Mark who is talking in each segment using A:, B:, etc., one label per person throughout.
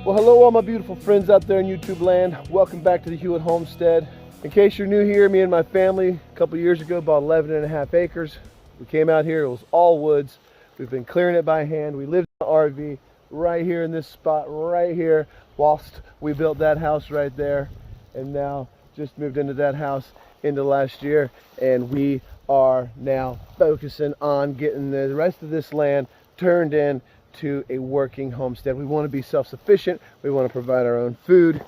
A: Well, hello all my beautiful friends out there in YouTube land. Welcome back to the Hewitt Homestead. In case you're new here, me and my family a couple years ago bought 11.5 acres. We came out here, it was all woods. We've been clearing it by hand. We lived in an RV right here in this spot right here whilst we built that house right there, and now just moved into that house into last year, and we are now focusing on getting the rest of this land turned in to a working homestead. We want to be self-sufficient. We want to provide our own food,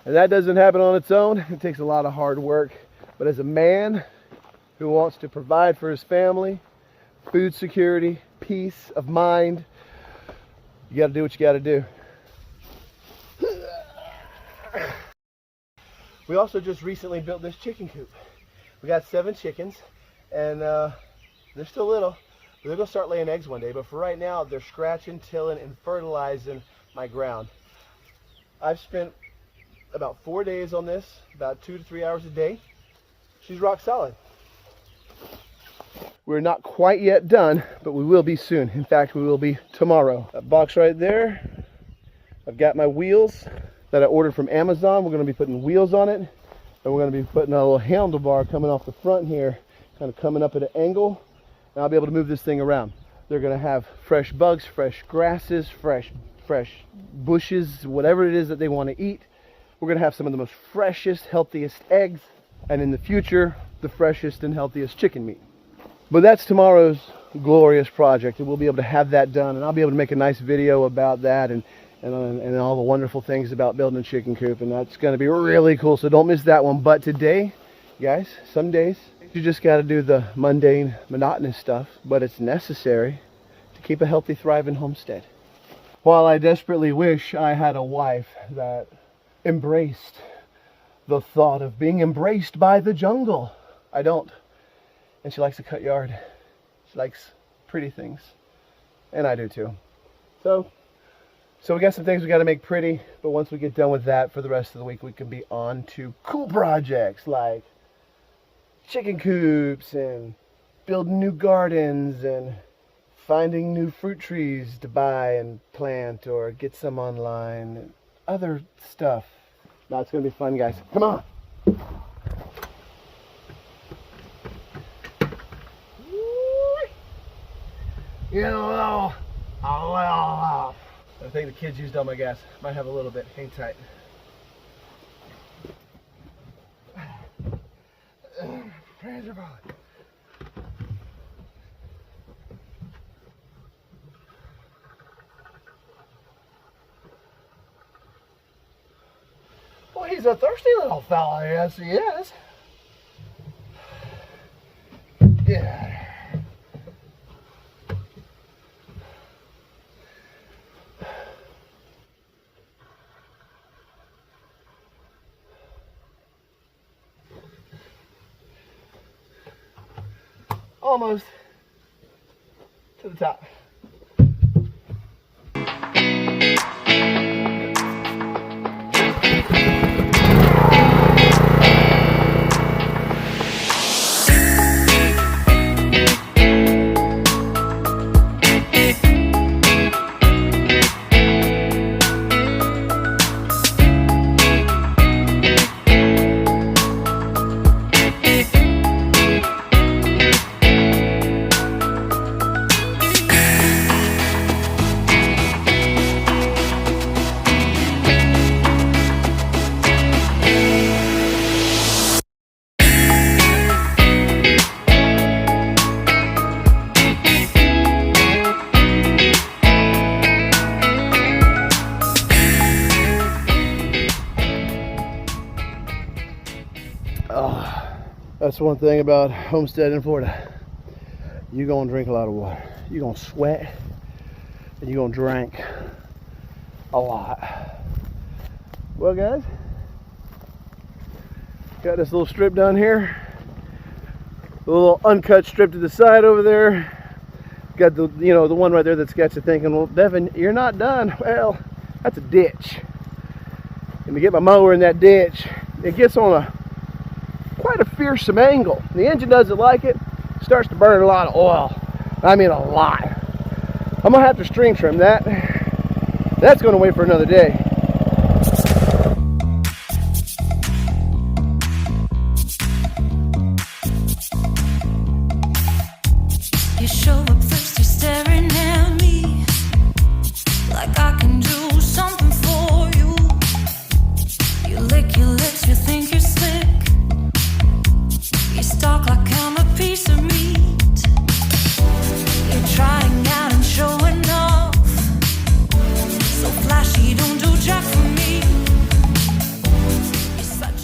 A: and that doesn't happen on its own. It takes a lot of hard work, but as a man who wants to provide for his family, food security, peace of mind, you got to do what you got to do. We also just recently built this chicken coop. We got 7 chickens, and they're still little. They're going to start laying eggs one day, but for right now, they're scratching, tilling, and fertilizing my ground. I've spent about 4 days on this, about 2 to 3 hours a day. She's rock solid. We're not quite yet done, but we will be soon. In fact, we will be tomorrow. That box right there, I've got my wheels that I ordered from Amazon. We're going to be putting wheels on it, and we're going to be putting a little handlebar coming off the front here, kind of coming up at an angle. And I'll be able to move this thing around. They're going to have fresh bugs, fresh grasses, fresh bushes, whatever it is that they want to eat. We're going to have some of the most freshest, healthiest eggs, and in the future, the freshest and healthiest chicken meat. But that's tomorrow's glorious project, and we'll be able to have that done, and I'll be able to make a nice video about that and all the wonderful things about building a chicken coop, and that's going to be really cool, so don't miss that one. But today, guys, some days you just got to do the mundane, monotonous stuff, but it's necessary to keep a healthy, thriving homestead. While I desperately wish I had a wife that embraced the thought of being embraced by the jungle, I don't. And she likes to cut yard. She likes pretty things, and I do too. So we got some things we got to make pretty, but once we get done with that, for the rest of the week, we can be on to cool projects like chicken coops and building new gardens and finding new fruit trees to buy and plant or get some online and other stuff. Now it's going to be fun, guys. Come on. You know, I think the kids used all my gas. Might have a little bit. Hang tight. Well, he's a thirsty little fella, yes he is. Yeah. Almost to the top. That's one thing about homestead in Florida. You're gonna drink a lot of water. You're gonna sweat, and you're gonna drink a lot. Well, guys, got this little strip down here, a little uncut strip to the side over there. Got the the one right there that's got you thinking, well, Devin, you're not done. Well, that's a ditch. And to get my mower in that ditch, it gets on quite a fearsome angle. The engine doesn't like it. Starts to burn a lot of oil. I mean a lot. I'm gonna have to stream trim that. That's going to wait for another day.
B: You show up thirsty, staring at me like I can do something for you. You lick your lips, you think you're slick. You stalk like I'm a piece of meat. You're trying out and showing off, so flashy, don't do jack for me.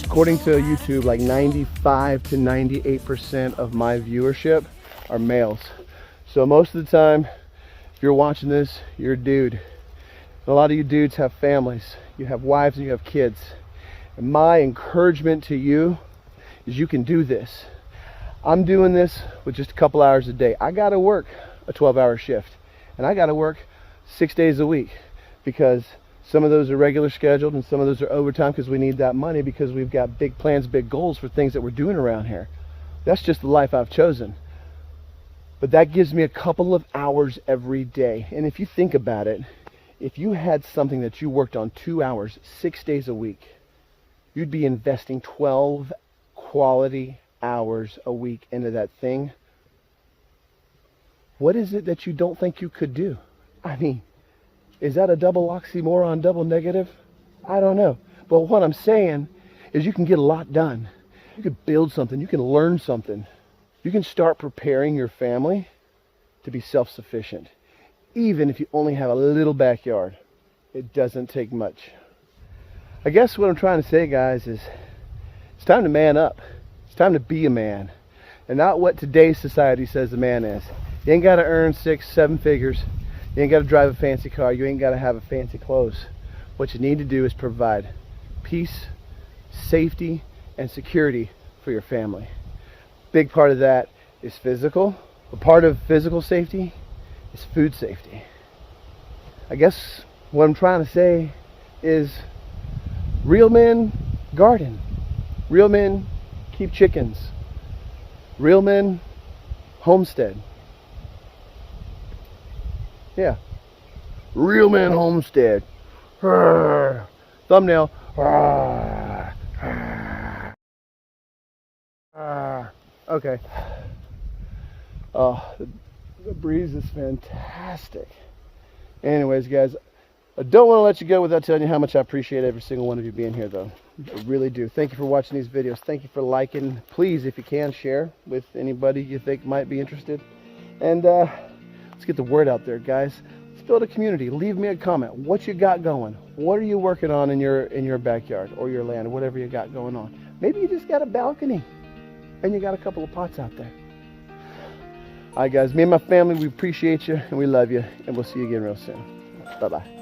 A: According to YouTube, like 95 to 98% of my viewership are males. So most of the time, if you're watching this, you're a dude. And a lot of you dudes have families. You have wives and you have kids. And my encouragement to you is you can do this. I'm doing this with just a couple hours a day. I gotta work a 12-hour shift. And I gotta work 6 days a week, because some of those are regular scheduled and some of those are overtime, because we need that money, because we've got big plans, big goals for things that we're doing around here. That's just the life I've chosen. But that gives me a couple of hours every day. And if you think about it, if you had something that you worked on 2 hours, 6 days a week, you'd be investing 12 quality hours a week into that thing. What is it that you don't think you could do? I mean, is that a double oxymoron, double negative? I don't know. But what I'm saying is you can get a lot done. You can build something. You can learn something. You can start preparing your family to be self-sufficient. Even if you only have a little backyard, it doesn't take much. I guess what I'm trying to say, guys, is it's time to man up. It's time to be a man, and not what today's society says a man is. You ain't got to earn 6, 7 figures. You ain't got to drive a fancy car. You ain't got to have a fancy clothes. What you need to do is provide peace, safety, and security for your family. Big part of that is physical. A part of physical safety is food safety. I guess what I'm trying to say is real men garden. Real men keep chickens. Real men homestead. Yeah. Real men homestead. Thumbnail. Okay. Oh, the breeze is fantastic. Anyways, guys, I don't want to let you go without telling you how much I appreciate every single one of you being here, though. I really do. Thank you for watching these videos. Thank you for liking. Please, if you can, share with anybody you think might be interested. And let's get the word out there, guys. Let's build a community. Leave me a comment. What you got going? What are you working on in your backyard or your land or whatever you got going on? Maybe you just got a balcony and you got a couple of pots out there. All right, guys. Me and my family, we appreciate you and we love you, and we'll see you again real soon. Bye-bye.